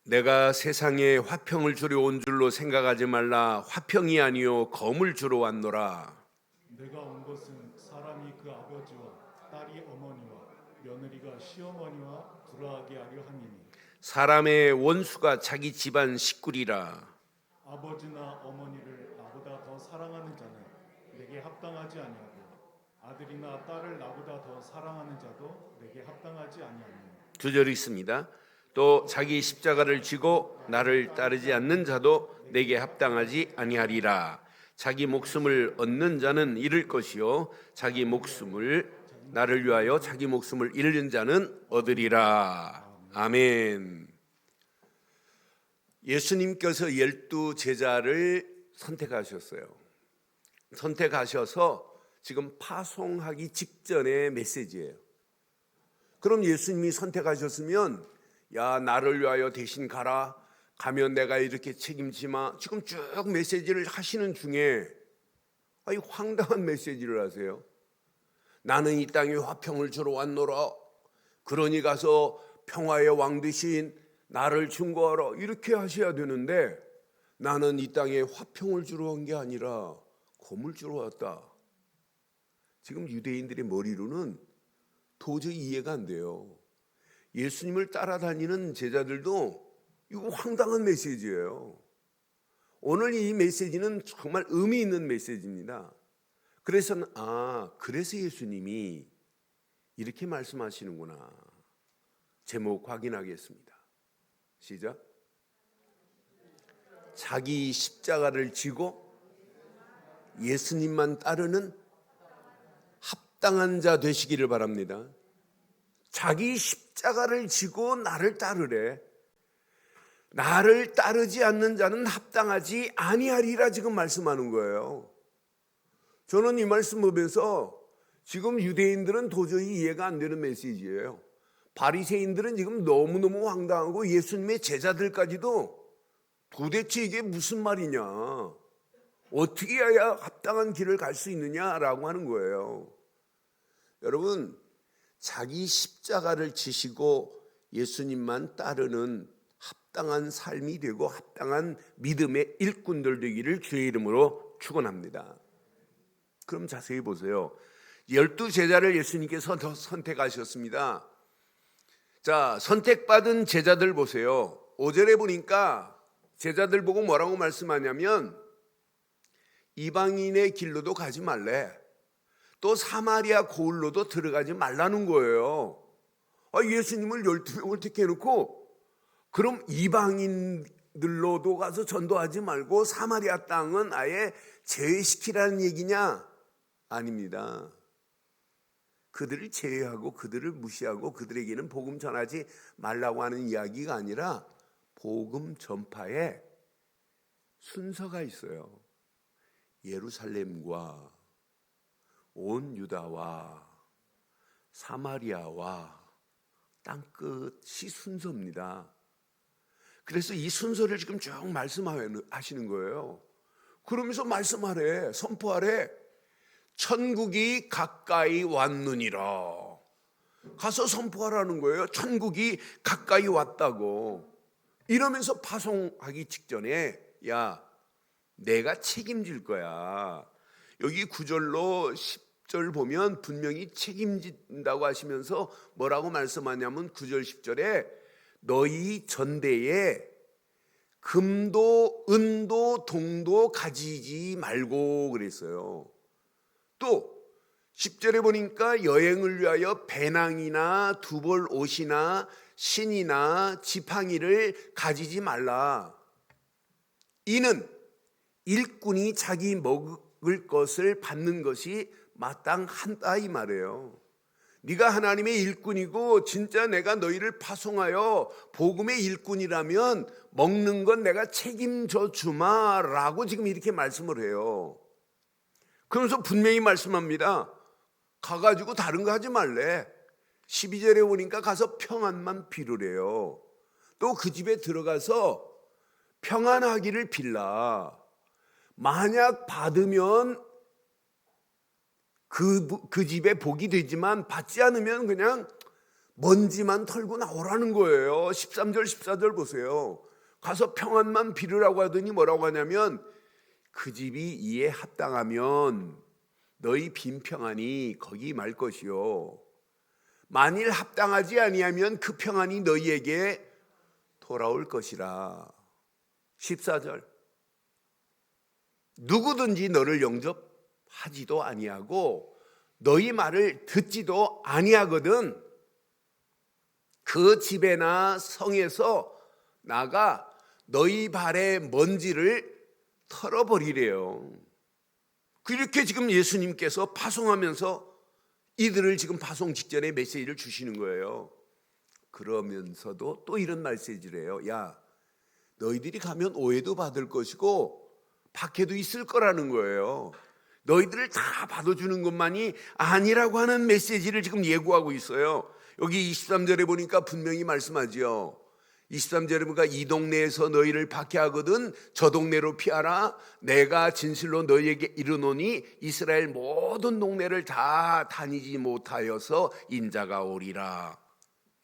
내가 세상에 화평을 주려 온 줄로 생각하지 말라. 화평이 아니요 검을 주러 왔노라. 내가 온 것은 사람이 그 아버지와 딸이 어머니와 며느리가 시어머니와 불화하게 하려 함이니 사람의 원수가 자기 집안 식구리라. 아버지나 어머니를 나보다 더 사랑하는 자는 내게 합당하지 아니하고 아들이나 딸을 나보다 더 사랑하는 자도 내게 합당하지 아니하니. 두 절 있습니다. 또 자기 십자가를 지고 나를 따르지 않는 자도 내게 합당하지 아니하리라. 자기 목숨을 얻는 자는 잃을 것이요 자기 목숨을 나를 위하여 자기 목숨을 잃는 자는 얻으리라. 아멘. 예수님께서 12 제자를 선택하셨어요. 선택하셔서 지금 파송하기 직전의 메시지예요. 그럼 예수님이 선택하셨으면 야, 나를 위하여 대신 가라. 가면 내가 이렇게 책임지마. 지금 쭉 메시지를 하시는 중에 이 황당한 메시지를 하세요. 나는 이 땅에 화평을 주러 왔노라. 그러니 가서 평화의 왕 되신 나를 증거하라. 이렇게 하셔야 되는데 나는 이 땅에 화평을 주러 온 게 아니라 검을 주러 왔다. 지금 유대인들의 머리로는 도저히 이해가 안 돼요. 예수님을 따라다니는 제자들도 이거 황당한 메시지예요. 오늘 이 메시지는 정말 의미 있는 메시지입니다. 그래서 그래서 예수님이 이렇게 말씀하시는구나. 제목 확인하겠습니다. 시작. 자기 십자가를 지고 예수님만 따르는 합당한 자 되시기를 바랍니다. 자기 십자가를 지고 나를 따르래. 나를 따르지 않는 자는 합당하지 아니하리라 지금 말씀하는 거예요. 저는 이 말씀 보면서 지금 유대인들은 도저히 이해가 안 되는 메시지예요. 바리새인들은 지금 너무너무 황당하고 예수님의 제자들까지도 도대체 이게 무슨 말이냐, 어떻게 해야 합당한 길을 갈 수 있느냐라고 하는 거예요. 여러분, 자기 십자가를 지시고 예수님만 따르는 합당한 삶이 되고 합당한 믿음의 일꾼들 되기를 주의 이름으로 축원합니다. 그럼 자세히 보세요. 12 제자를 예수님께서 더 선택하셨습니다. 자, 선택받은 제자들 보세요. 5절에 보니까 제자들 보고 뭐라고 말씀하냐면 이방인의 길로도 가지 말래. 또 사마리아 고을로도 들어가지 말라는 거예요. 예수님을 12명을 택해놓고 그럼 이방인들로도 가서 전도하지 말고 사마리아 땅은 아예 제외시키라는 얘기냐? 아닙니다. 그들을 제외하고 그들을 무시하고 그들에게는 복음 전하지 말라고 하는 이야기가 아니라 복음 전파에 순서가 있어요. 예루살렘과 온 유다와 사마리아와 땅끝이 순서입니다. 그래서 이 순서를 지금 쭉 말씀하시는 거예요. 그러면서 말씀하래, 선포하래. 천국이 가까이 왔느니라. 가서 선포하라는 거예요. 천국이 가까이 왔다고. 이러면서 파송하기 직전에 야, 내가 책임질 거야. 여기 9절로 10절 보면 분명히 책임진다고 하시면서 뭐라고 말씀하냐면 9절 10절에 너희 전대에 금도 은도 동도 가지지 말고 그랬어요. 또 10절에 보니까 여행을 위하여 배낭이나 두벌 옷이나 신이나 지팡이를 가지지 말라. 이는 일꾼이 자기 먹을 것을 받는 것이 마땅한다 이 말이에요. 네가 하나님의 일꾼이고 진짜 내가 너희를 파송하여 복음의 일꾼이라면 먹는 건 내가 책임져 주마라고 지금 이렇게 말씀을 해요. 그러면서 분명히 말씀합니다. 가가지고 다른 거 하지 말래. 12절에 보니까 가서 평안만 빌으래요. 또 그 집에 들어가서 평안하기를 빌라. 만약 받으면 그 집에 복이 되지만 받지 않으면 그냥 먼지만 털고 나오라는 거예요. 13절 14절 보세요. 가서 평안만 빌으라고 하더니 뭐라고 하냐면 그 집이 이에 합당하면 너희 빈 평안이 거기 말 것이요 만일 합당하지 아니하면 그 평안이 너희에게 돌아올 것이라. 14절 누구든지 너를 영접하지도 아니하고 너희 말을 듣지도 아니하거든 그 집에나 성에서 나가 너희 발의 먼지를 털어버리래요. 그렇게 지금 예수님께서 파송하면서 이들을 지금 파송 직전에 메시지를 주시는 거예요. 그러면서도 또 이런 메시지를 해요. 야, 너희들이 가면 오해도 받을 것이고 박해도 있을 거라는 거예요. 너희들을 다 받아주는 것만이 아니라고 하는 메시지를 지금 예고하고 있어요. 여기 23절에 보니까 분명히 말씀하지요. 23절에 보니까 이 동네에서 너희를 박해하거든 저 동네로 피하라. 내가 진실로 너희에게 이르노니 이스라엘 모든 동네를 다 다니지 못하여서 인자가 오리라.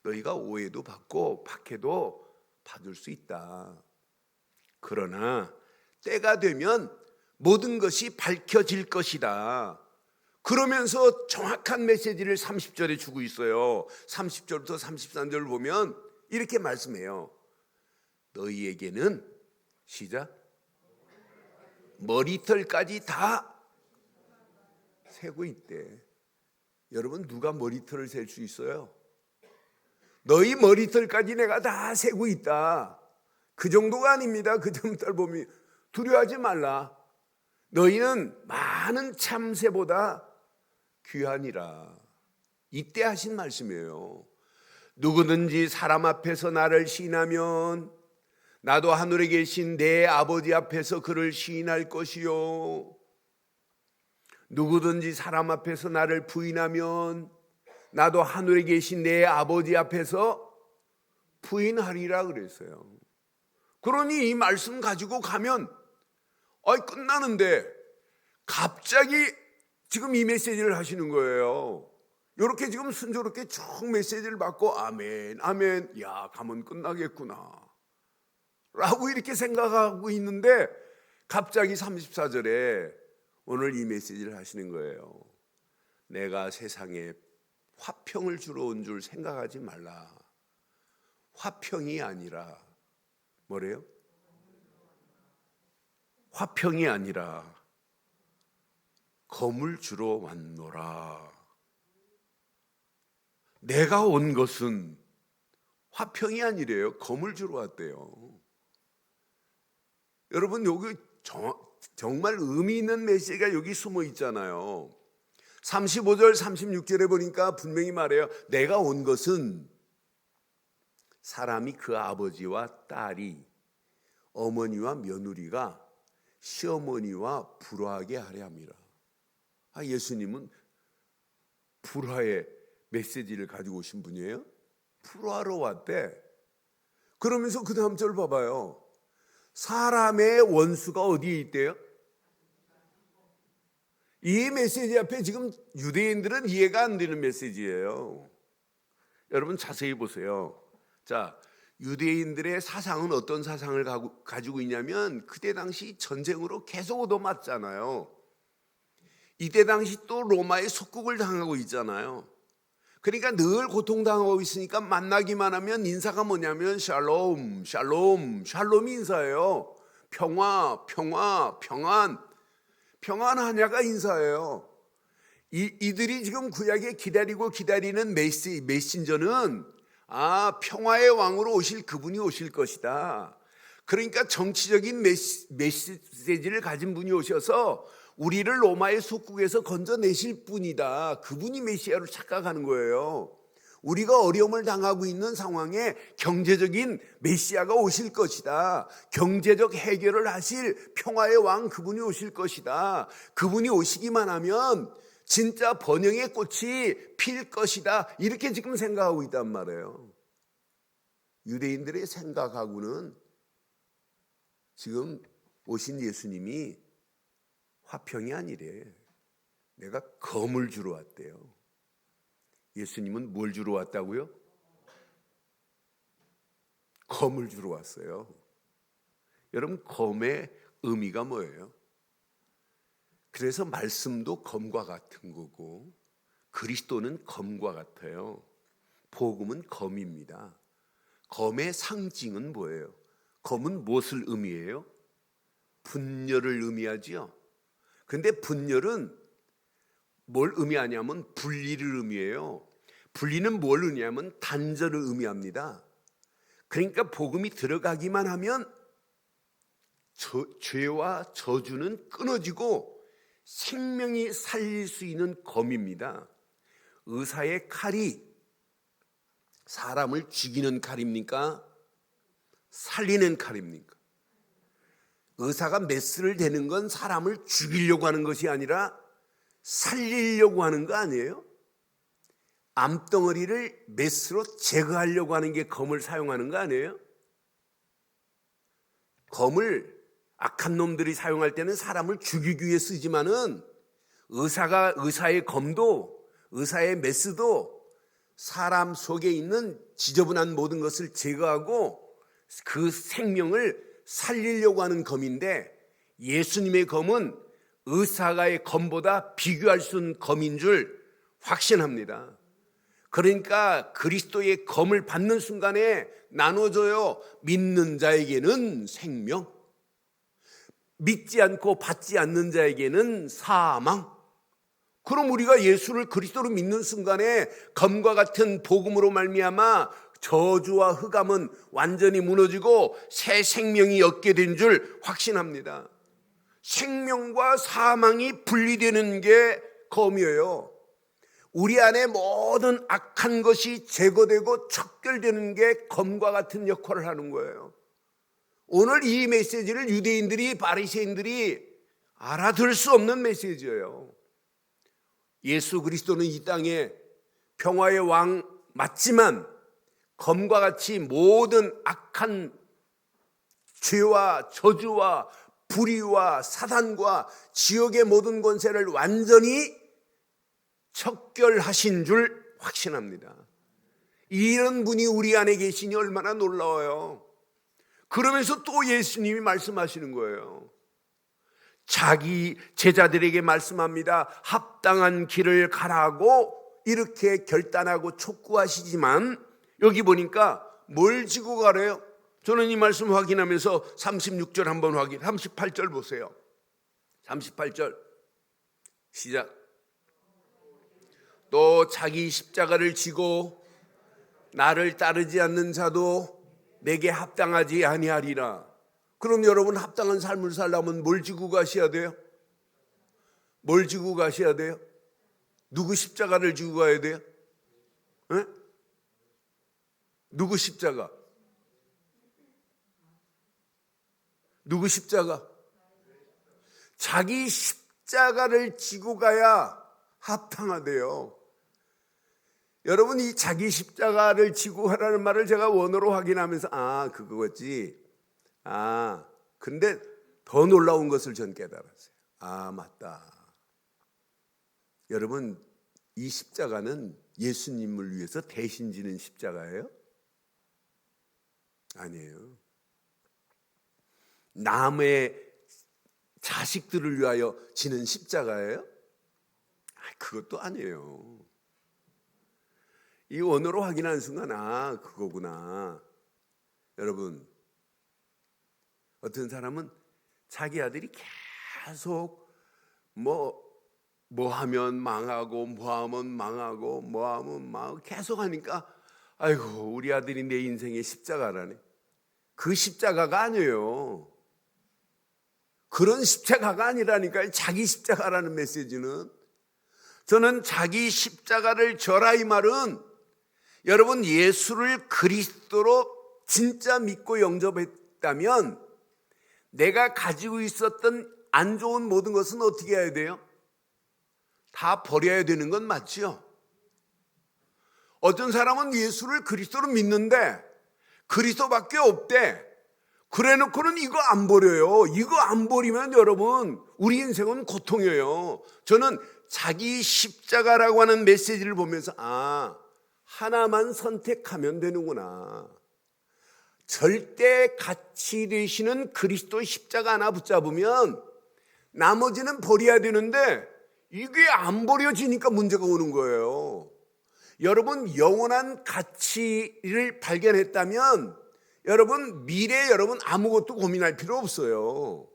너희가 오해도 받고 박해도 받을 수 있다. 그러나 때가 되면 모든 것이 밝혀질 것이다. 그러면서 정확한 메시지를 30절에 주고 있어요. 30절부터 33절을 보면 이렇게 말씀해요. 너희에게는 시작 머리털까지 다 세고 있대. 여러분 누가 머리털을 셀 수 있어요? 너희 머리털까지 내가 다 세고 있다. 그 정도가 아닙니다. 그 정도를 보면 두려워하지 말라. 너희는 많은 참새보다 귀하니라. 이때 하신 말씀이에요. 누구든지 사람 앞에서 나를 시인하면 나도 하늘에 계신 내 아버지 앞에서 그를 시인할 것이요 누구든지 사람 앞에서 나를 부인하면 나도 하늘에 계신 내 아버지 앞에서 부인하리라 그랬어요. 그러니 이 말씀 가지고 가면 끝나는데 갑자기 지금 이 메시지를 하시는 거예요. 이렇게 지금 순조롭게 쭉 메시지를 받고 아멘 아멘 야 가면 끝나겠구나 라고 이렇게 생각하고 있는데 갑자기 34절에 오늘 이 메시지를 하시는 거예요. 내가 세상에 화평을 주러 온 줄 생각하지 말라. 화평이 아니라 뭐래요? 화평이 아니라 검을 주러 왔노라. 내가 온 것은 화평이 아니래요. 검을 주러 왔대요. 여러분 여기 정말 의미 있는 메시지가 여기 숨어 있잖아요. 35절 36절에 보니까 분명히 말해요. 내가 온 것은 사람이 그 아버지와 딸이 어머니와 며느리가 시어머니와 불화하게 하려 함이라. 예수님은 불화의 메시지를 가지고 오신 분이에요. 불화하러 왔대. 그러면서 그 다음 절 봐봐요. 사람의 원수가 어디에 있대요? 이 메시지 앞에 지금 유대인들은 이해가 안 되는 메시지예요. 여러분 자세히 보세요. 자, 유대인들의 사상은 어떤 사상을 가지고 있냐면 그때 당시 전쟁으로 계속 얻어맞잖아요. 이때 당시 또 로마의 속국을 당하고 있잖아요. 그러니까 늘 고통당하고 있으니까 만나기만 하면 인사가 뭐냐면 샬롬, 샬롬, 샬롬이 인사예요. 평화, 평화, 평안. 평안하냐가 인사예요. 이들이 지금 구약에 기다리는 메신저는 평화의 왕으로 오실 그분이 오실 것이다. 그러니까 정치적인 메시지를 가진 분이 오셔서 우리를 로마의 속국에서 건져내실 분이다. 그분이 메시아로 착각하는 거예요. 우리가 어려움을 당하고 있는 상황에 경제적인 메시아가 오실 것이다. 경제적 해결을 하실 평화의 왕 그분이 오실 것이다. 그분이 오시기만 하면 진짜 번영의 꽃이 필 것이다. 이렇게 지금 생각하고 있단 말이에요. 유대인들의 생각하고는 지금 오신 예수님이 화평이 아니래. 내가 검을 주러 왔대요. 예수님은 뭘 주러 왔다고요? 검을 주러 왔어요. 여러분, 검의 의미가 뭐예요? 그래서 말씀도 검과 같은 거고 그리스도는 검과 같아요. 복음은 검입니다. 검의 상징은 뭐예요? 검은 무엇을 의미해요? 분열을 의미하지요. 근데 분열은 뭘 의미하냐면 분리를 의미해요. 분리는 뭘 의미하냐면 단절을 의미합니다. 그러니까 복음이 들어가기만 하면 죄와 저주는 끊어지고 생명이 살릴 수 있는 검입니다. 의사의 칼이 사람을 죽이는 칼입니까? 살리는 칼입니까? 의사가 메스를 대는 건 사람을 죽이려고 하는 것이 아니라 살리려고 하는 거 아니에요? 암덩어리를 메스로 제거하려고 하는 게 검을 사용하는 거 아니에요? 검을 악한 놈들이 사용할 때는 사람을 죽이기 위해 쓰지만은 의사의 검도, 의사의 메스도 사람 속에 있는 지저분한 모든 것을 제거하고 그 생명을 살리려고 하는 검인데, 예수님의 검은 의사가의 검보다 비교할 수 없는 검인 줄 확신합니다. 그러니까 그리스도의 검을 받는 순간에 나눠져요. 믿는 자에게는 생명, 믿지 않고 받지 않는 자에게는 사망. 그럼 우리가 예수를 그리스도로 믿는 순간에 검과 같은 복음으로 말미암아 저주와 흑암은 완전히 무너지고 새 생명이 얻게 된 줄 확신합니다. 생명과 사망이 분리되는 게 검이에요. 우리 안에 모든 악한 것이 제거되고 척결되는 게 검과 같은 역할을 하는 거예요. 오늘 이 메시지를 유대인들이, 바리새인들이 알아들 수 없는 메시지예요. 예수 그리스도는 이 땅에 평화의 왕 맞지만 검과 같이 모든 악한 죄와 저주와 불의와 사단과 지옥의 모든 권세를 완전히 척결하신 줄 확신합니다. 이런 분이 우리 안에 계시니 얼마나 놀라워요. 그러면서 또 예수님이 말씀하시는 거예요. 자기 제자들에게 말씀합니다. 합당한 길을 가라고 이렇게 결단하고 촉구하시지만 여기 보니까 뭘 지고 가래요? 저는 이 말씀 확인하면서 36절 한번 38절 보세요. 38절 시작. 또 자기 십자가를 지고 나를 따르지 않는 자도 내게 합당하지 아니하리라. 그럼 여러분, 합당한 삶을 살려면 뭘 지고 가셔야 돼요? 뭘 지고 가셔야 돼요? 누구 십자가를 지고 가야 돼요? 에? 누구 십자가? 누구 십자가? 자기 십자가를 지고 가야 합당하대요. 여러분, 이 자기 십자가를 지고 가라는 말을 제가 원어로 확인하면서 그거지. 근데 더 놀라운 것을 전 깨달았어요. 맞다. 여러분, 이 십자가는 예수님을 위해서 대신 지는 십자가예요? 아니에요. 남의 자식들을 위하여 지는 십자가예요? 그것도 아니에요. 이 원어로 확인하는 순간 그거구나. 여러분, 어떤 사람은 자기 아들이 계속 뭐 하면 망하고 뭐 하면 망하고 뭐 하면 망하고 계속 하니까 아이고, 우리 아들이 내 인생의 십자가라네. 그 십자가가 아니에요. 그런 십자가가 아니라니까요. 자기 십자가라는 메시지는. 저는 자기 십자가를 져라 이 말은, 여러분, 예수를 그리스도로 진짜 믿고 영접했다면 내가 가지고 있었던 안 좋은 모든 것은 어떻게 해야 돼요? 다 버려야 되는 건 맞죠? 어떤 사람은 예수를 그리스도로 믿는데 그리스도밖에 없대. 그래놓고는 이거 안 버려요. 이거 안 버리면 여러분, 우리 인생은 고통이에요. 저는 자기 십자가라고 하는 메시지를 보면서 하나만 선택하면 되는구나. 절대 가치 되시는 그리스도 십자가 하나 붙잡으면 나머지는 버려야 되는데 이게 안 버려지니까 문제가 오는 거예요. 여러분, 영원한 가치를 발견했다면 여러분, 미래에 여러분 아무것도 고민할 필요 없어요.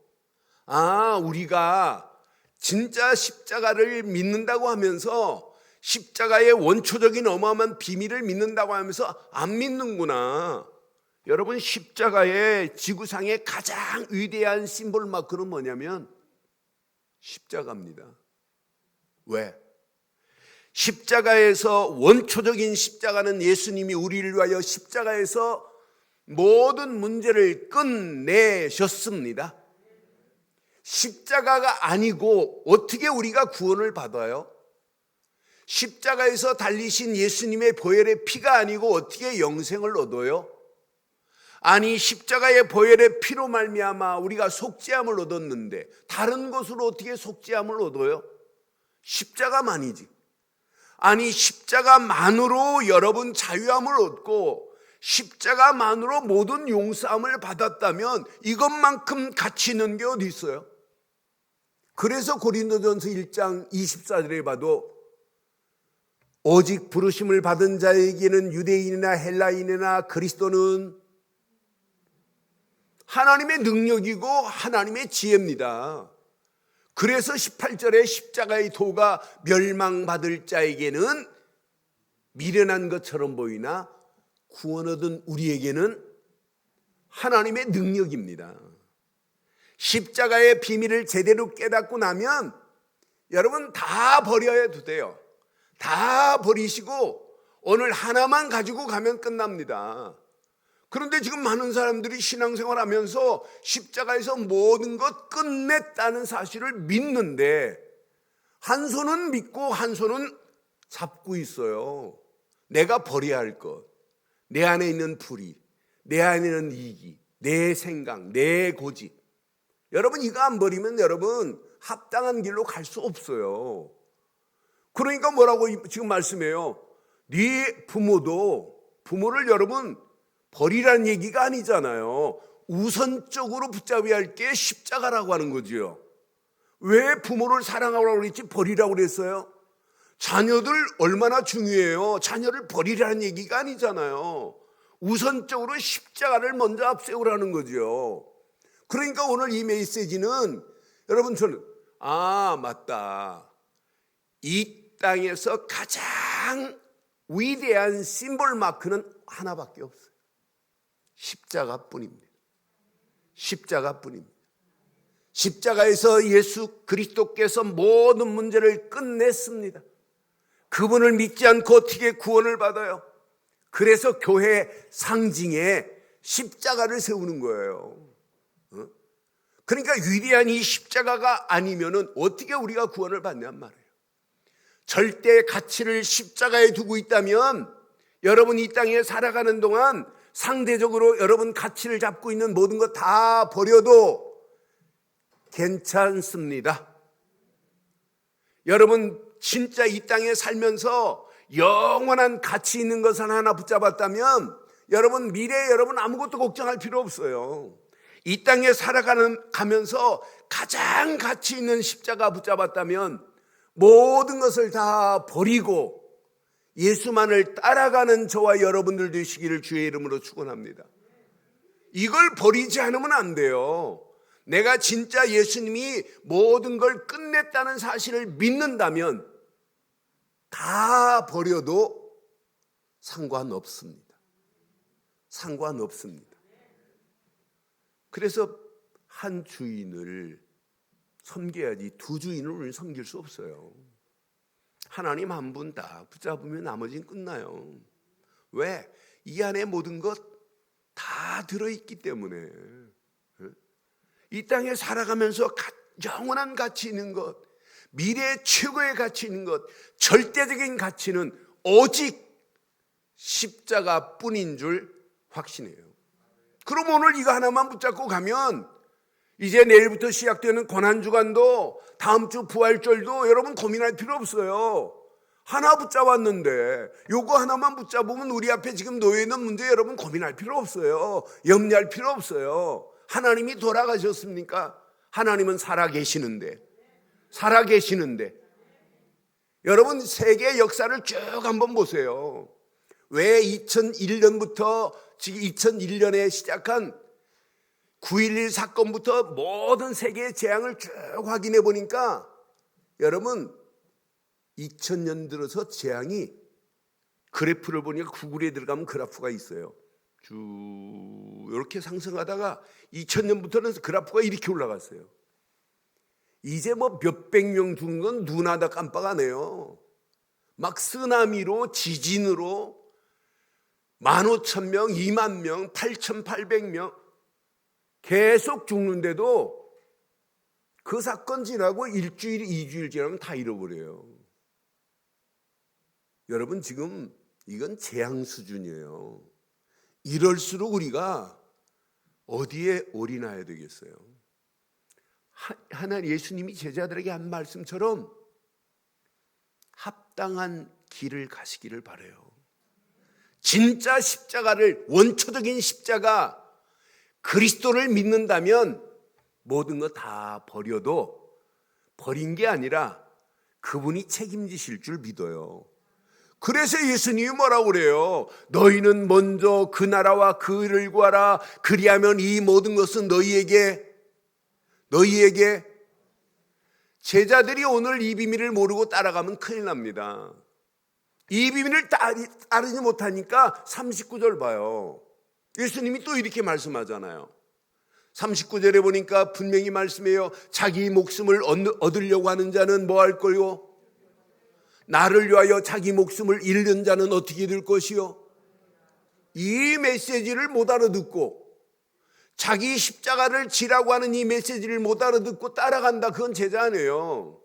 우리가 진짜 십자가를 믿는다고 하면서 십자가의 원초적인 어마어마한 비밀을 믿는다고 하면서 안 믿는구나. 여러분, 십자가의 지구상의 가장 위대한 심볼 마크는 뭐냐면 십자가입니다. 왜? 십자가에서 원초적인 십자가는 예수님이 우리를 위하여 십자가에서 모든 문제를 끝내셨습니다. 십자가가 아니고 어떻게 우리가 구원을 받아요? 십자가에서 달리신 예수님의 보혈의 피가 아니고 어떻게 영생을 얻어요? 아니, 십자가의 보혈의 피로 말미암아 우리가 속죄함을 얻었는데 다른 것으로 어떻게 속죄함을 얻어요? 십자가만이지. 아니, 십자가만으로 여러분 자유함을 얻고 십자가만으로 모든 용서함을 받았다면 이것만큼 가치 있는 게 어디 있어요? 그래서 고린도전서 1장 24절에 봐도 오직 부르심을 받은 자에게는 유대인이나 헬라인이나 그리스도는 하나님의 능력이고 하나님의 지혜입니다. 그래서 18절에 십자가의 도가 멸망받을 자에게는 미련한 것처럼 보이나 구원 얻은 우리에게는 하나님의 능력입니다. 십자가의 비밀을 제대로 깨닫고 나면 여러분 다 버려야 돼요. 다 버리시고 오늘 하나만 가지고 가면 끝납니다. 그런데 지금 많은 사람들이 신앙생활 하면서 십자가에서 모든 것 끝냈다는 사실을 믿는데 한 손은 믿고 한 손은 잡고 있어요. 내가 버려야 할 것, 내 안에 있는 불의, 내 안에 있는 이기, 내 생각, 내 고집. 여러분, 이거 안 버리면 여러분 합당한 길로 갈 수 없어요. 그러니까 뭐라고 지금 말씀해요? 네 부모를 여러분 버리라는 얘기가 아니잖아요. 우선적으로 붙잡아야 할 게 십자가라고 하는 거죠. 왜 부모를 사랑하라고 그랬지 버리라고 그랬어요? 자녀들 얼마나 중요해요. 자녀를 버리라는 얘기가 아니잖아요. 우선적으로 십자가를 먼저 앞세우라는 거죠. 그러니까 오늘 이 메시지는 여러분 저는 맞다. 이 땅에서 가장 위대한 심볼 마크는 하나밖에 없어요. 십자가뿐입니다. 십자가뿐입니다. 십자가에서 예수 그리스도께서 모든 문제를 끝냈습니다. 그분을 믿지 않고 어떻게 구원을 받아요? 그래서 교회 상징에 십자가를 세우는 거예요. 그러니까 위대한 이 십자가가 아니면은 어떻게 우리가 구원을 받냔 말이에요. 절대 가치를 십자가에 두고 있다면 여러분 이 땅에 살아가는 동안 상대적으로 여러분 가치를 잡고 있는 모든 것 다 버려도 괜찮습니다. 여러분 진짜 이 땅에 살면서 영원한 가치 있는 것을 하나 붙잡았다면 여러분 미래에 여러분 아무것도 걱정할 필요 없어요. 이 땅에 살아가면서 가장 가치 있는 십자가 붙잡았다면 모든 것을 다 버리고 예수만을 따라가는 저와 여러분들 되시기를 주의 이름으로 축원합니다. 이걸 버리지 않으면 안 돼요. 내가 진짜 예수님이 모든 걸 끝냈다는 사실을 믿는다면 다 버려도 상관없습니다. 상관없습니다. 그래서 한 주인을 섬겨야지 두 주인을 우리는 섬길 수 없어요. 하나님 한 분 다 붙잡으면 나머지는 끝나요. 왜? 이 안에 모든 것 다 들어있기 때문에. 이 땅에 살아가면서 영원한 가치 있는 것, 미래의 최고의 가치 있는 것, 절대적인 가치는 오직 십자가뿐인 줄 확신해요. 그럼 오늘 이거 하나만 붙잡고 가면 이제 내일부터 시작되는 고난주간도 다음 주 부활절도 여러분 고민할 필요 없어요. 하나 붙잡았는데 요거 하나만 붙잡으면 우리 앞에 지금 놓여 있는 문제 여러분 고민할 필요 없어요. 염려할 필요 없어요. 하나님이 돌아가셨습니까? 하나님은 살아계시는데 여러분 세계 역사를 쭉 한번 보세요. 왜 2001년부터 지금 2001년에 시작한 9.11 사건부터 모든 세계의 재앙을 쭉 확인해 보니까 여러분 2000년 들어서 재앙이 그래프를 보니까 구글에 들어가면 그래프가 있어요. 쭉 이렇게 상승하다가 2000년부터는 그래프가 이렇게 올라갔어요. 이제 뭐 몇백 명 죽은 건 누나 다 깜빡하네요. 막 쓰나미로 지진으로 15,000명, 2만 명, 8,800명 계속 죽는데도 그 사건 지나고 일주일, 2주일 지나면 다 잃어버려요. 여러분 지금 이건 재앙 수준이에요. 이럴수록 우리가 어디에 올인해야 되겠어요? 하나님 예수님이 제자들에게 한 말씀처럼 합당한 길을 가시기를 바라요. 진짜 십자가를 원초적인 십자가 그리스도를 믿는다면 모든 거 다 버려도 버린 게 아니라 그분이 책임지실 줄 믿어요. 그래서 예수님이 뭐라고 그래요? 너희는 먼저 그 나라와 그 의를 구하라. 그리하면 이 모든 것은 너희에게 제자들이 오늘 이 비밀을 모르고 따라가면 큰일 납니다. 이 비밀을 따르지 못하니까 39절 봐요. 예수님이 또 이렇게 말씀하잖아요. 39절에 보니까 분명히 말씀해요. 자기 목숨을 얻으려고 하는 자는 뭐 할 거요? 나를 위하여 자기 목숨을 잃는 자는 어떻게 될 것이요? 이 메시지를 못 알아듣고 자기 십자가를 지라고 하는 이 메시지를 못 알아듣고 따라간다. 그건 제자 아니에요.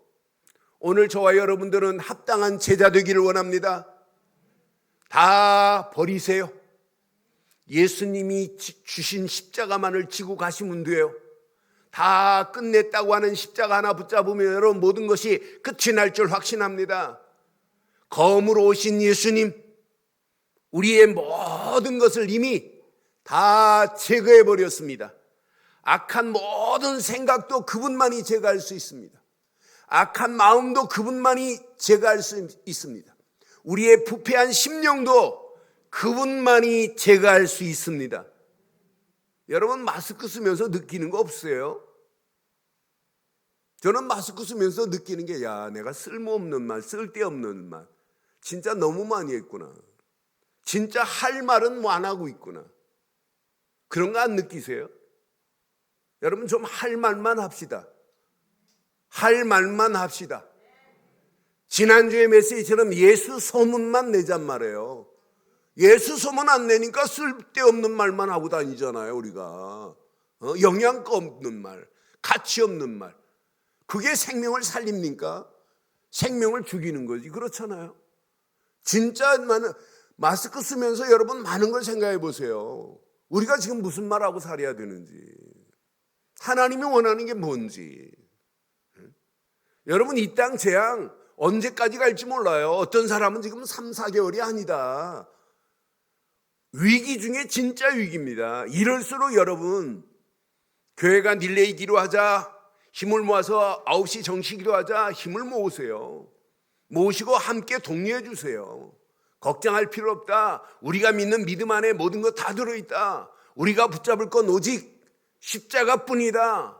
오늘 저와 여러분들은 합당한 제자 되기를 원합니다. 다 버리세요. 예수님이 주신 십자가만을 지고 가시면 돼요. 다 끝냈다고 하는 십자가 하나 붙잡으면 여러분 모든 것이 끝이 날 줄 확신합니다. 검으로 오신 예수님, 우리의 모든 것을 이미 다 제거해 버렸습니다. 악한 모든 생각도 그분만이 제거할 수 있습니다. 악한 마음도 그분만이 제거할 수 있습니다. 우리의 부패한 심령도 그분만이 제거할 수 있습니다. 여러분 마스크 쓰면서 느끼는 거 없어요? 저는 마스크 쓰면서 느끼는 게 내가 쓸모없는 말, 쓸데없는 말 진짜 너무 많이 했구나. 진짜 할 말은 뭐 안 하고 있구나. 그런 거 안 느끼세요? 여러분 좀 할 말만 합시다. 할 말만 합시다. 지난주에 메시지처럼 예수 소문만 내잔 말이에요. 예수 소문 안 내니까 쓸데없는 말만 하고 다니잖아요, 우리가. 영양가 없는 말, 가치 없는 말. 그게 생명을 살립니까? 생명을 죽이는 거지. 그렇잖아요. 진짜 마스크 쓰면서 여러분 많은 걸 생각해 보세요. 우리가 지금 무슨 말하고 살아야 되는지, 하나님이 원하는 게 뭔지. 여러분 이 땅 재앙 언제까지 갈지 몰라요. 어떤 사람은 지금 3, 4개월이 아니다. 위기 중에 진짜 위기입니다. 이럴수록 여러분 교회가 릴레이 기도하자, 힘을 모아서 9시 정시 기도하자, 힘을 모으세요. 모으시고 함께 독려해 주세요. 걱정할 필요 없다. 우리가 믿는 믿음 안에 모든 것 다 들어있다. 우리가 붙잡을 건 오직 십자가뿐이다.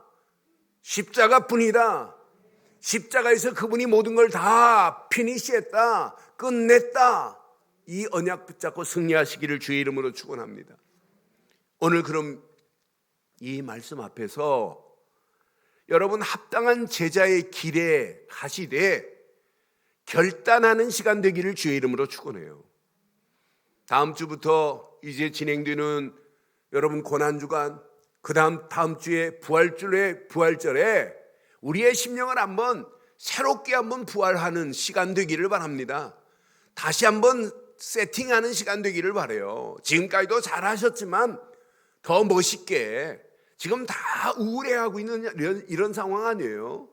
십자가뿐이다. 십자가에서 그분이 모든 걸 다 피니시했다. 끝냈다. 이 언약 붙잡고 승리하시기를 주의 이름으로 축원합니다. 오늘 그럼 이 말씀 앞에서 여러분 합당한 제자의 길에 가시되 결단하는 시간 되기를 주의 이름으로 축원해요. 다음 주부터 이제 진행되는 여러분 고난주간, 그 다음 주에 부활절에 우리의 심령을 한번 새롭게 한번 부활하는 시간 되기를 바랍니다. 다시 한번 세팅하는 시간 되기를 바라요. 지금까지도 잘하셨지만 더 멋있게. 지금 다 우울해하고 있는 이런 상황 아니에요.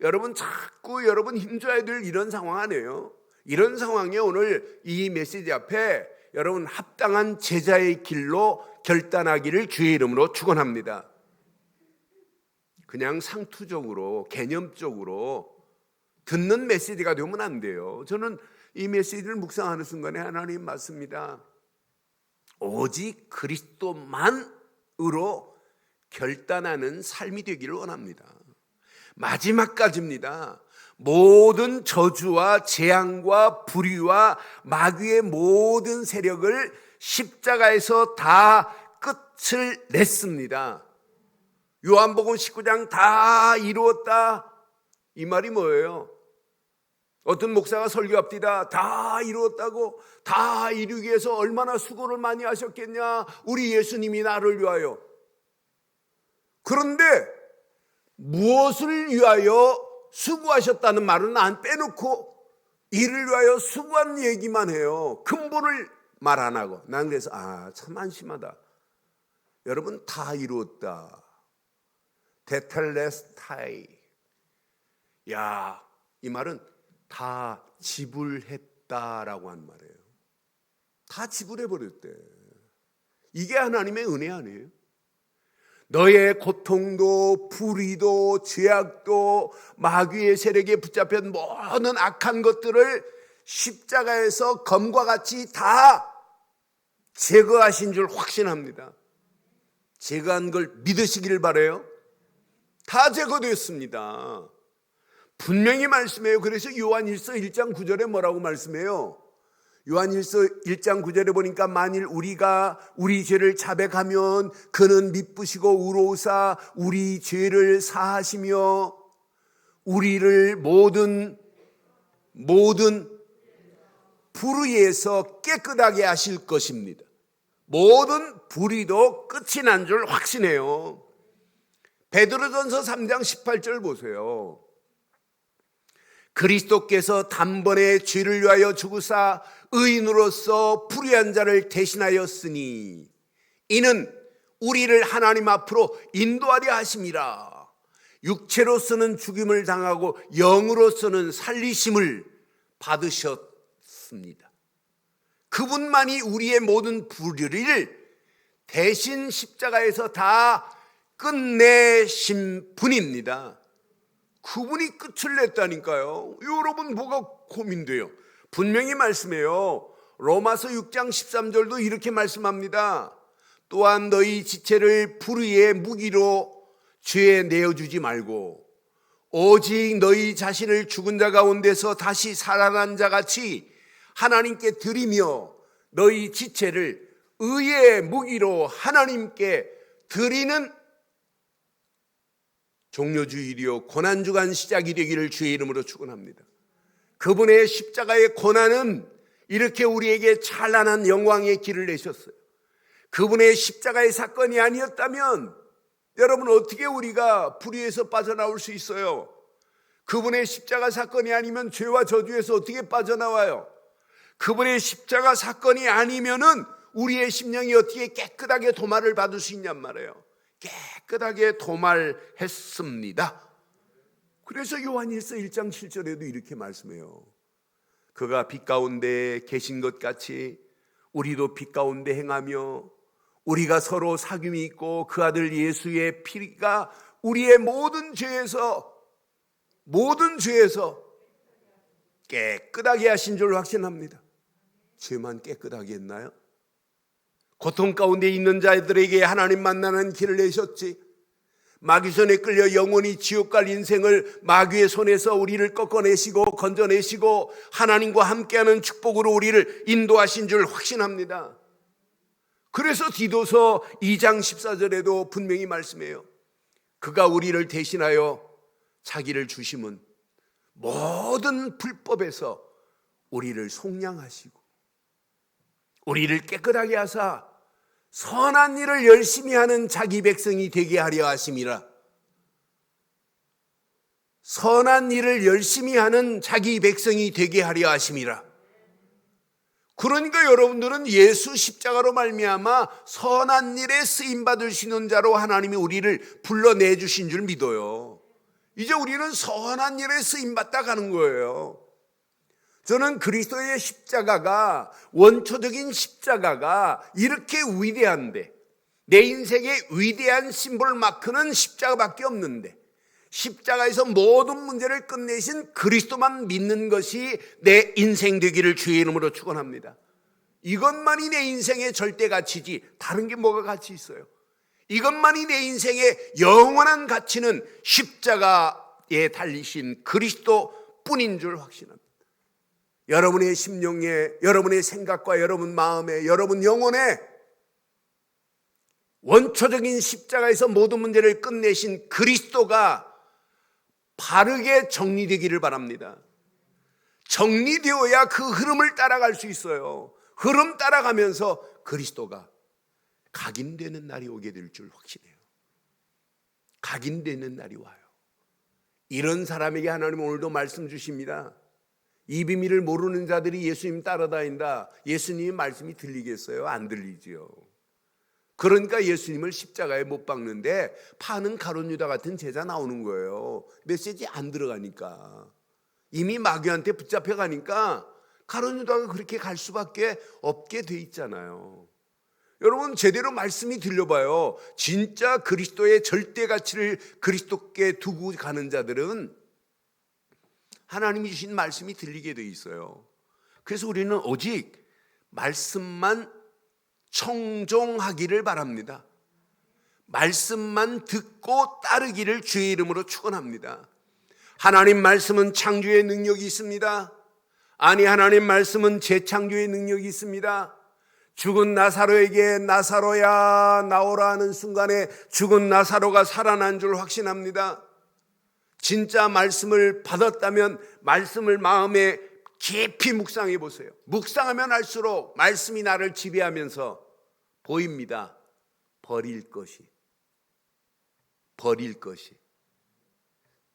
여러분 자꾸 여러분 힘줘야 될 이런 상황 아니에요. 이런 상황에 오늘 이 메시지 앞에 여러분 합당한 제자의 길로 결단하기를 주의 이름으로 축원합니다. 그냥 상투적으로 개념적으로 듣는 메시지가 되면 안 돼요. 저는 이 메시지를 묵상하는 순간에 하나님 맞습니다. 오직 그리스도만으로 결단하는 삶이 되기를 원합니다. 마지막까지입니다. 모든 저주와 재앙과 불의와 마귀의 모든 세력을 십자가에서 다 끝을 냈습니다. 요한복음 19장 다 이루었다. 이 말이 뭐예요? 어떤 목사가 설교합디다. 다 이루었다고. 다 이루기 위해서 얼마나 수고를 많이 하셨겠냐. 우리 예수님이 나를 위하여. 그런데 무엇을 위하여 수고하셨다는 말은 안 빼놓고 이를 위하여 수고한 얘기만 해요. 근본을 말 안 하고. 난 그래서 참 안심하다. 여러분 다 이루었다. 테텔레스타이. 야, 이 말은 다 지불했다라고 한 말이에요. 다 지불해버렸대. 이게 하나님의 은혜 아니에요? 너의 고통도 불의도 죄악도 마귀의 세력에 붙잡힌 모든 악한 것들을 십자가에서 검과 같이 다 제거하신 줄 확신합니다. 제거한 걸 믿으시기를 바라요. 다 제거됐습니다. 분명히 말씀해요. 그래서 요한일서 1장 9절에 뭐라고 말씀해요? 요한일서 1장 9절에 보니까 만일 우리가 우리 죄를 자백하면 그는 미쁘시고 의로우사 우리 죄를 사하시며 우리를 모든 불의에서 깨끗하게 하실 것입니다. 모든 불의도 끝이 난 줄 확신해요. 베드로전서 3장 18절 보세요. 그리스도께서 단번에 죄를 위하여 죽으사 의인으로서 불의한 자를 대신하였으니 이는 우리를 하나님 앞으로 인도하려 하심이라. 육체로서는 죽임을 당하고 영으로서는 살리심을 받으셨습니다. 그분만이 우리의 모든 불의를 대신 십자가에서 다 끝내신 분입니다. 그분이 끝을 냈다니까요. 여러분 뭐가 고민돼요? 분명히 말씀해요. 로마서 6장 13절도 이렇게 말씀합니다. 또한 너희 지체를 불의의 무기로 죄에 내어주지 말고 오직 너희 자신을 죽은 자 가운데서 다시 살아난 자 같이 하나님께 드리며 너희 지체를 의의 무기로 하나님께 드리는 종료주일이요 고난주간 시작이 되기를 주의 이름으로 축원합니다. 그분의 십자가의 고난은 이렇게 우리에게 찬란한 영광의 길을 내셨어요. 그분의 십자가의 사건이 아니었다면 여러분 어떻게 우리가 불의에서 빠져나올 수 있어요? 그분의 십자가 사건이 아니면 죄와 저주에서 어떻게 빠져나와요? 그분의 십자가 사건이 아니면은 우리의 심령이 어떻게 깨끗하게 도말을 받을 수 있냔 말이에요. 깨끗하게 도말했습니다. 그래서 요한일서 1장 7절에도 이렇게 말씀해요. 그가 빛 가운데 계신 것 같이 우리도 빛 가운데 행하며 우리가 서로 사귐이 있고 그 아들 예수의 피가 우리의 모든 죄에서 깨끗하게 하신 줄 확신합니다. 죄만 깨끗하게 했나요? 고통 가운데 있는 자들에게 하나님 만나는 길을 내셨지. 마귀 손에 끌려 영원히 지옥 갈 인생을 마귀의 손에서 우리를 꺾어내시고 건져내시고 하나님과 함께하는 축복으로 우리를 인도하신 줄 확신합니다. 그래서 디도서 2장 14절에도 분명히 말씀해요. 그가 우리를 대신하여 자기를 주심은 모든 불법에서 우리를 속량하시고 우리를 깨끗하게 하사 선한 일을 열심히 하는 자기 백성이 되게 하려 하심이라. 선한 일을 열심히 하는 자기 백성이 되게 하려 하심이라. 그러니까 여러분들은 예수 십자가로 말미암아 선한 일에 쓰임받을 수 있는 자로 하나님이 우리를 불러내주신 줄 믿어요. 이제 우리는 선한 일에 쓰임받다 가는 거예요. 저는 그리스도의 십자가가, 원초적인 십자가가 이렇게 위대한데, 내 인생의 위대한 심볼 마크는 십자가밖에 없는데, 십자가에서 모든 문제를 끝내신 그리스도만 믿는 것이 내 인생 되기를 주의 이름으로 축원합니다. 이것만이 내 인생의 절대 가치지 다른 게 뭐가 가치 있어요? 이것만이 내 인생의 영원한 가치는 십자가에 달리신 그리스도뿐인 줄 확신합니다. 여러분의 심령에, 여러분의 생각과 여러분 마음에, 여러분 영혼에 원초적인 십자가에서 모든 문제를 끝내신 그리스도가 바르게 정리되기를 바랍니다. 정리되어야 그 흐름을 따라갈 수 있어요. 흐름 따라가면서 그리스도가 각인되는 날이 오게 될 줄 확신해요. 각인되는 날이 와요. 이런 사람에게 하나님 오늘도 말씀 주십니다. 이 비밀을 모르는 자들이 예수님 따라다닌다. 예수님의 말씀이 들리겠어요? 안 들리지요. 그러니까 예수님을 십자가에 못 박는데 파는 가룟 유다 같은 제자 나오는 거예요. 메시지 안 들어가니까. 이미 마귀한테 붙잡혀 가니까 가룟 유다가 그렇게 갈 수밖에 없게 돼 있잖아요. 여러분 제대로 말씀이 들려봐요. 진짜 그리스도의 절대 가치를 그리스도께 두고 가는 자들은 하나님이 주신 말씀이 들리게 돼 있어요. 그래서 우리는 오직 말씀만 청종하기를 바랍니다. 말씀만 듣고 따르기를 주의 이름으로 축원합니다. 하나님 말씀은 창조의 능력이 있습니다. 아니, 하나님 말씀은 재창조의 능력이 있습니다. 죽은 나사로에게 나사로야 나오라 하는 순간에 죽은 나사로가 살아난 줄 확신합니다. 진짜 말씀을 받았다면 말씀을 마음에 깊이 묵상해 보세요. 묵상하면 할수록 말씀이 나를 지배하면서 보입니다. 버릴 것이,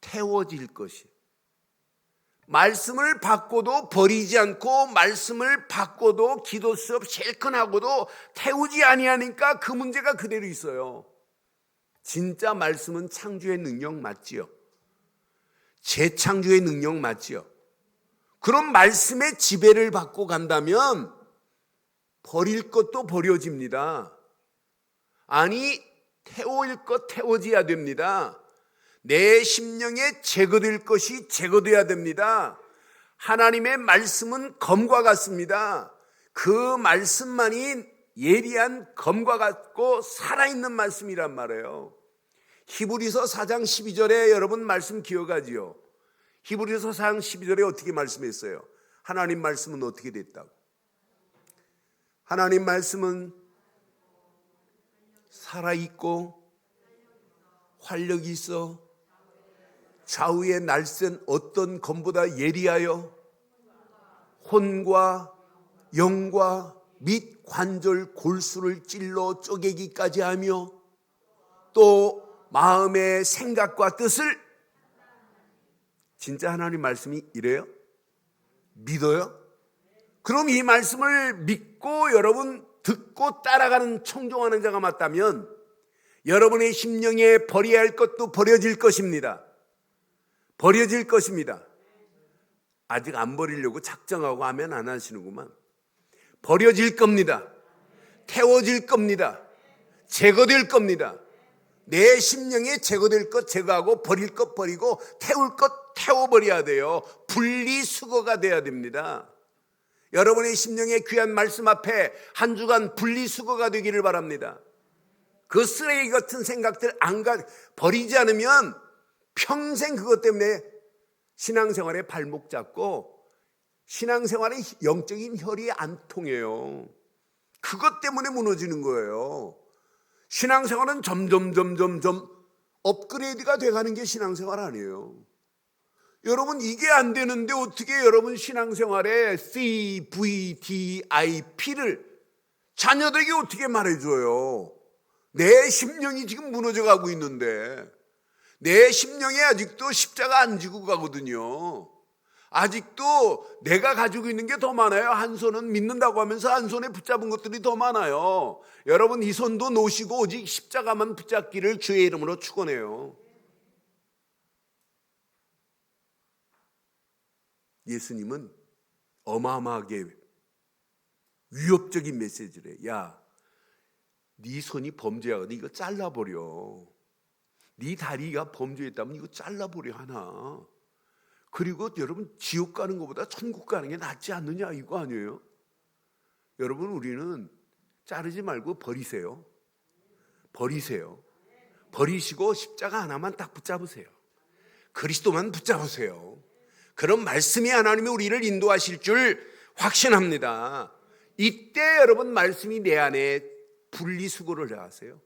태워질 것이. 말씀을 받고도 버리지 않고 말씀을 받고도 기도 수업 실컷 하고도 태우지 아니하니까 그 문제가 그대로 있어요. 진짜 말씀은 창조의 능력 맞지요? 재창조의 능력 맞지요? 그런 말씀의 지배를 받고 간다면 버릴 것도 버려집니다. 아니, 태워질 것 태워져야 됩니다. 내 심령에 제거될 것이 제거돼야 됩니다. 하나님의 말씀은 검과 같습니다. 그 말씀만이 예리한 검과 같고 살아있는 말씀이란 말이에요. 히브리서 4장 12절에 여러분 말씀 기억하지요? 히브리서 4장 12절에 어떻게 말씀했어요? 하나님 말씀은 어떻게 됐다고? 하나님 말씀은 살아있고 활력이 있어 좌우의 날쌘 어떤 검보다 예리하여 혼과 영과 및 관절 골수를 찔러 쪼개기까지 하며 또 마음의 생각과 뜻을. 진짜 하나님 말씀이 이래요? 믿어요? 그럼 이 말씀을 믿고 여러분 듣고 따라가는 청종하는 자가 맞다면 여러분의 심령에 버려야 할 것도 버려질 것입니다. 버려질 것입니다. 아직 안 버리려고 작정하고 하면 안 하시는구만. 버려질 겁니다. 태워질 겁니다. 제거될 겁니다. 내 심령에 제거될 것 제거하고 버릴 것 버리고 태울 것 태워버려야 돼요. 분리수거가 돼야 됩니다. 여러분의 심령의 귀한 말씀 앞에 한 주간 분리수거가 되기를 바랍니다. 그 쓰레기 같은 생각들 버리지 않으면 평생 그것 때문에 신앙생활에 발목 잡고 신앙생활의 영적인 혈이 안 통해요. 그것 때문에 무너지는 거예요. 신앙생활은 점점 업그레이드가 돼가는 게 신앙생활 아니에요. 여러분 이게 안 되는데 어떻게 여러분 신앙생활에 CVDIP를 자녀들에게 어떻게 말해줘요? 내 심령이 지금 무너져가고 있는데 내 심령에 아직도 십자가 안 지고 가거든요. 아직도 내가 가지고 있는 게 더 많아요. 한 손은 믿는다고 하면서 한 손에 붙잡은 것들이 더 많아요. 여러분 이 손도 놓으시고 오직 십자가만 붙잡기를 주의 이름으로 축원해요. 예수님은 어마어마하게 위협적인 메시지래. 야, 네 손이 범죄하거든. 이거 잘라버려. 네 다리가 범죄했다면 이거 잘라버려 하나. 그리고 여러분, 지옥 가는 것보다 천국 가는 게 낫지 않느냐, 이거 아니에요? 여러분, 우리는 자르지 말고 버리세요. 버리세요. 버리시고 십자가 하나만 딱 붙잡으세요. 그리스도만 붙잡으세요. 그런 말씀이 하나님이 우리를 인도하실 줄 확신합니다. 이때 여러분, 말씀이 내 안에 분리수거를 하세요.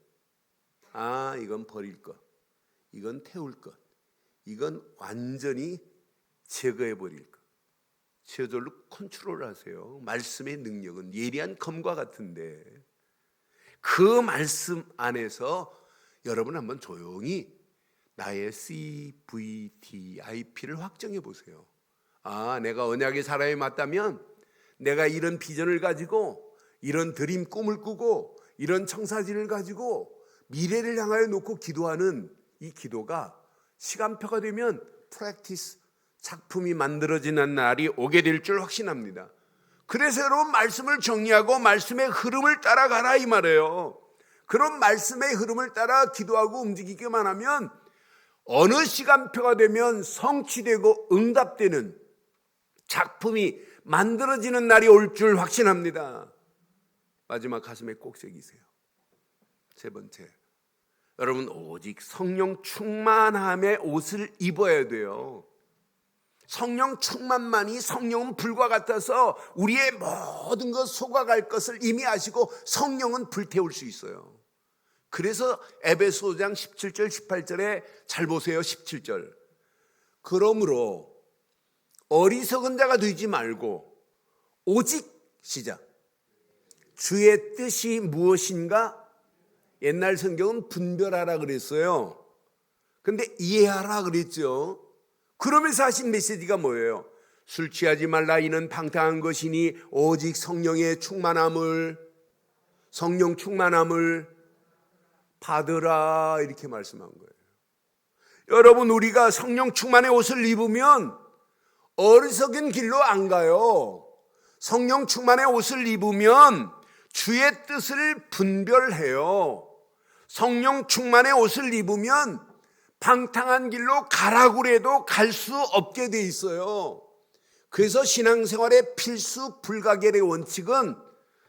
아, 이건 버릴 것, 이건 태울 것, 이건 완전히 제거해 버릴 것. 저절로 컨트롤하세요. 말씀의 능력은 예리한 검과 같은데, 그 말씀 안에서 여러분 한번 조용히 나의 CVDIP를 확정해 보세요. 아, 내가 언약의 사람이 맞다면 내가 이런 비전을 가지고, 이런 드림 꿈을 꾸고, 이런 청사진을 가지고 미래를 향하여 놓고 기도하는 이 기도가 시간표가 되면 프랙티스, 작품이 만들어지는 날이 오게 될 줄 확신합니다. 그래서 여러분, 말씀을 정리하고 말씀의 흐름을 따라가라 이 말이에요. 그런 말씀의 흐름을 따라 기도하고 움직이기만 하면 어느 시간표가 되면 성취되고 응답되는 작품이 만들어지는 날이 올 줄 확신합니다. 마지막 가슴에 꼭 새기세요. 세 번째, 여러분, 오직 성령 충만함의 옷을 입어야 돼요. 성령 충만만이, 성령은 불과 같아서 우리의 모든 것 속아갈 것을 이미 아시고 성령은 불태울 수 있어요. 그래서 에베소 5장 17절 18절에 잘 보세요. 17절. 그러므로 어리석은 자가 되지 말고 오직, 시작, 주의 뜻이 무엇인가? 옛날 성경은 분별하라 그랬어요. 근데 이해하라 그랬죠. 그러면서 하신 메시지가 뭐예요? 술 취하지 말라, 이는 방탕한 것이니 오직 성령의 충만함을, 성령 충만함을 받으라, 이렇게 말씀한 거예요. 여러분, 우리가 성령 충만의 옷을 입으면 어리석은 길로 안 가요. 성령 충만의 옷을 입으면 주의 뜻을 분별해요. 성령 충만의 옷을 입으면 방탕한 길로 가라고 해도 갈 수 없게 돼 있어요. 그래서 신앙생활의 필수 불가결의 원칙은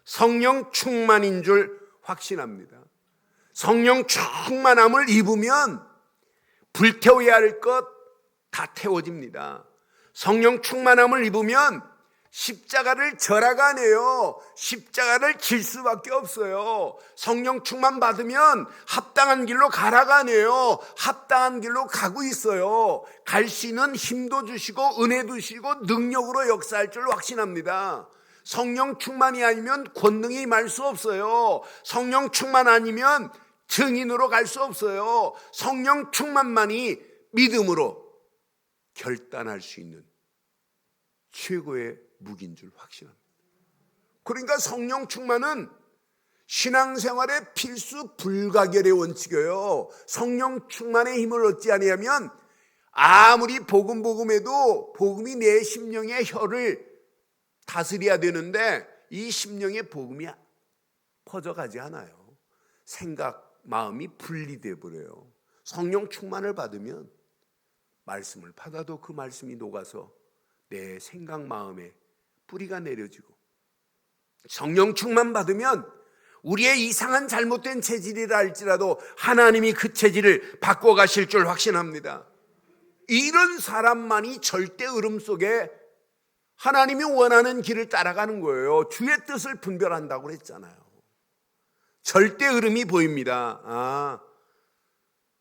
성령 충만인 줄 확신합니다. 성령 충만함을 입으면 불태워야 할 것 다 태워집니다. 성령 충만함을 입으면 십자가를 져라가 안 해요. 십자가를 질 수밖에 없어요. 성령 충만 받으면 합당한 길로 가라가 안 해요. 합당한 길로 가고 있어요. 갈 수 있는 힘도 주시고 은혜도 주시고 능력으로 역사할 줄 확신합니다. 성령 충만이 아니면 권능이 임할 수 없어요. 성령 충만 아니면 증인으로 갈 수 없어요. 성령 충만만이 믿음으로 결단할 수 있는 최고의 무기인 줄 확신합니다. 그러니까 성령 충만은 신앙생활의 필수 불가결의 원칙이에요. 성령 충만의 힘을 얻지 아니하면 아무리 복음해도 복음이 내 심령의 혀를 다스려야 되는데 이 심령의 복음이 퍼져가지 않아요. 생각, 마음이 분리돼 버려요. 성령 충만을 받으면 말씀을 받아도 그 말씀이 녹아서 내 생각, 마음에 뿌리가 내려지고, 성령 충만 받으면 우리의 이상한 잘못된 체질이라 할지라도 하나님이 그 체질을 바꿔가실 줄 확신합니다. 이런 사람만이 절대 흐름 속에 하나님이 원하는 길을 따라가는 거예요. 주의 뜻을 분별한다고 그랬잖아요. 절대 흐름이 보입니다. 아,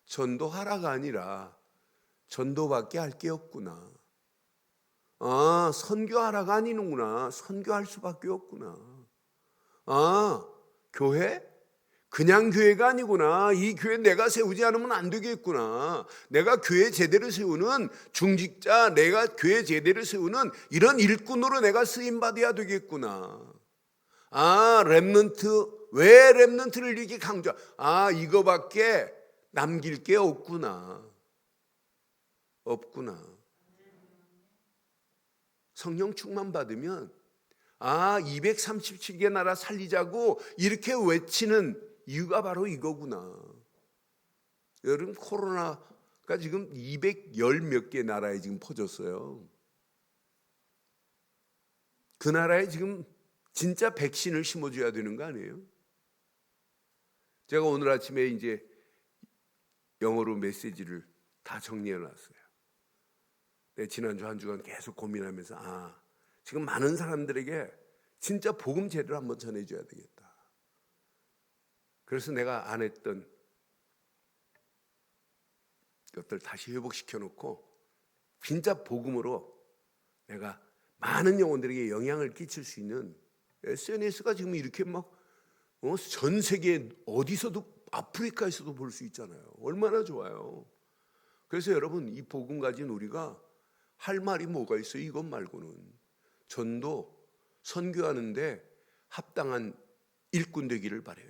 전도하라가 아니라 전도밖에 할 게 없구나. 아, 선교하라가 아니는구나. 선교할 수밖에 없구나. 아, 교회? 그냥 교회가 아니구나. 이 교회 내가 세우지 않으면 안 되겠구나. 내가 교회 제대로 세우는 중직자, 내가 교회 제대로 세우는 이런 일꾼으로 내가 쓰임받아야 되겠구나. 아, 렘넌트, 왜 렘넌트를 이렇게 강조? 아, 이거밖에 남길 게 없구나. 없구나. 성령 충만 받으면 237개 나라 살리자고 이렇게 외치는 이유가 바로 이거구나. 여러분, 코로나가 지금 210 몇 개 나라에 지금 퍼졌어요. 그 나라에 지금 진짜 백신을 심어줘야 되는 거 아니에요? 제가 오늘 아침에 이제 영어로 메시지를 다 정리해 놨어요. 지난주 한 주간 계속 고민하면서 지금 많은 사람들에게 진짜 복음 제대로 한번 전해줘야 되겠다. 그래서 내가 안 했던 것들 다시 회복시켜 놓고 진짜 복음으로 내가 많은 영혼들에게 영향을 끼칠 수 있는, SNS가 지금 이렇게 막 전 세계 어디서도, 아프리카에서도 볼 수 있잖아요. 얼마나 좋아요. 그래서 여러분, 이 복음 가진 우리가 할 말이 뭐가 있어요? 이것 말고는. 전도, 선교하는데 합당한 일꾼 되기를 바라요.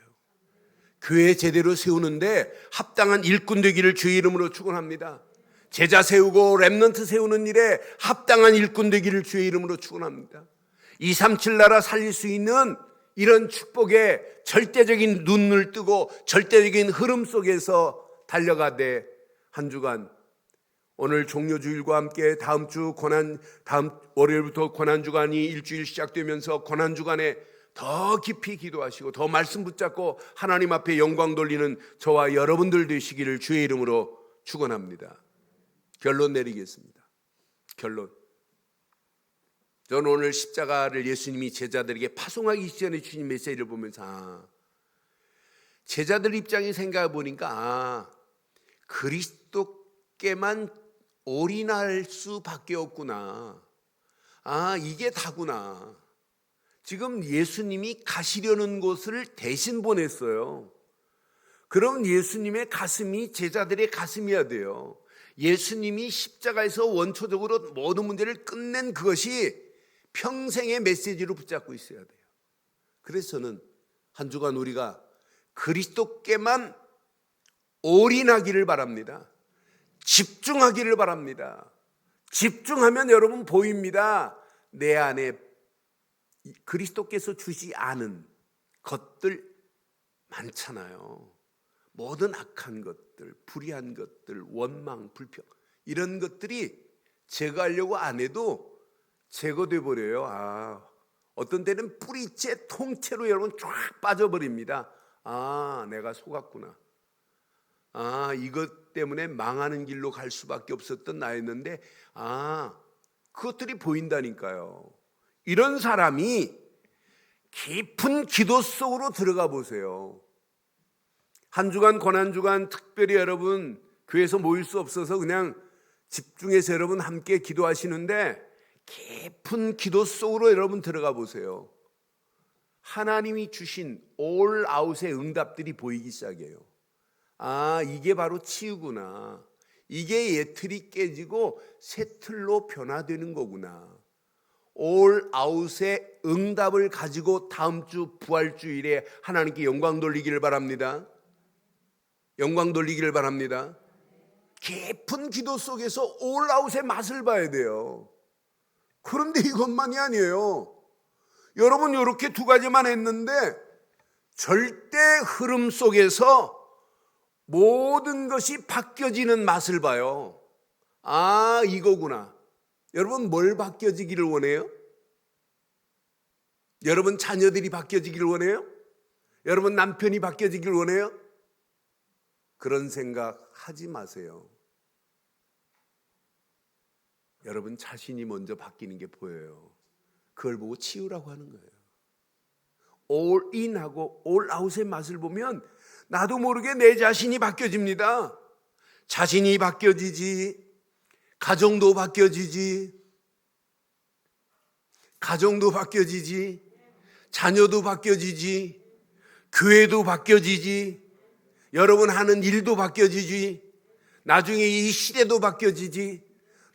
교회 제대로 세우는데 합당한 일꾼 되기를 주의 이름으로 축원합니다. 제자 세우고 렘넌트 세우는 일에 합당한 일꾼 되기를 주의 이름으로 축원합니다. 237 나라 살릴 수 있는 이런 축복에 절대적인 눈을 뜨고 절대적인 흐름 속에서 달려가되, 한 주간 오늘 종료주일과 함께 다음 월요일부터 고난주간이 일주일 시작되면서 고난주간에 더 깊이 기도하시고 더 말씀 붙잡고 하나님 앞에 영광 돌리는 저와 여러분들 되시기를 주의 이름으로 축원합니다. 결론 내리겠습니다. 결론. 저는 오늘 십자가를 예수님이 제자들에게 파송하기 전에 주신 메시지를 보면서 제자들 입장에 생각해 보니까 그리스도께만 올인할 수밖에 없구나. 이게 다구나. 지금 예수님이 가시려는 곳을 대신 보냈어요. 그럼 예수님의 가슴이 제자들의 가슴이어야 돼요. 예수님이 십자가에서 원초적으로 모든 문제를 끝낸 그것이 평생의 메시지로 붙잡고 있어야 돼요. 그래서 저는 한 주간 우리가 그리스도께만 올인하기를 바랍니다. 집중하기를 바랍니다. 집중하면 여러분 보입니다. 내 안에 그리스도께서 주지 않은 것들 많잖아요. 모든 악한 것들, 불의한 것들, 원망, 불평, 이런 것들이 제거하려고 안 해도 제거돼 버려요. 어떤 때는 뿌리째 통째로 여러분 쫙 빠져버립니다. 내가 속았구나. 이것 때문에 망하는 길로 갈 수밖에 없었던 나였는데 그것들이 보인다니까요. 이런 사람이 깊은 기도 속으로 들어가 보세요. 한 주간 고난주간 특별히 여러분 교회에서 모일 수 없어서 그냥 집중해서 여러분 함께 기도하시는데 깊은 기도 속으로 여러분 들어가 보세요. 하나님이 주신 올 아웃의 응답들이 보이기 시작해요. 이게 바로 치유구나. 이게 옛 틀이 깨지고 새 틀로 변화되는 거구나. 올 아웃의 응답을 가지고 다음 주 부활주일에 하나님께 영광 돌리기를 바랍니다. 영광 돌리기를 바랍니다. 깊은 기도 속에서 올 아웃의 맛을 봐야 돼요. 그런데 이것만이 아니에요. 여러분 이렇게 두 가지만 했는데 절대 흐름 속에서 모든 것이 바뀌어지는 맛을 봐요. 이거구나. 여러분 뭘 바뀌어지기를 원해요? 여러분 자녀들이 바뀌어지기를 원해요? 여러분 남편이 바뀌어지기를 원해요? 그런 생각 하지 마세요. 여러분 자신이 먼저 바뀌는 게 보여요. 그걸 보고 치유라고 하는 거예요. 올 인하고 올 아웃의 맛을 보면 나도 모르게 내 자신이 바뀌어집니다. 자신이 바뀌어지지, 가정도 바뀌어지지, 자녀도 바뀌어지지, 교회도 바뀌어지지, 여러분 하는 일도 바뀌어지지, 나중에 이 시대도 바뀌어지지,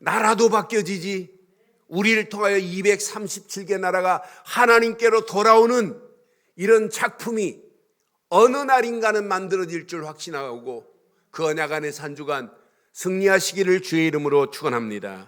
나라도 바뀌어지지. 우리를 통하여 237개 나라가 하나님께로 돌아오는 이런 작품이 어느 날인가는 만들어질 줄 확신하고 그 언약 안에 산 주간 승리하시기를 주의 이름으로 축원합니다.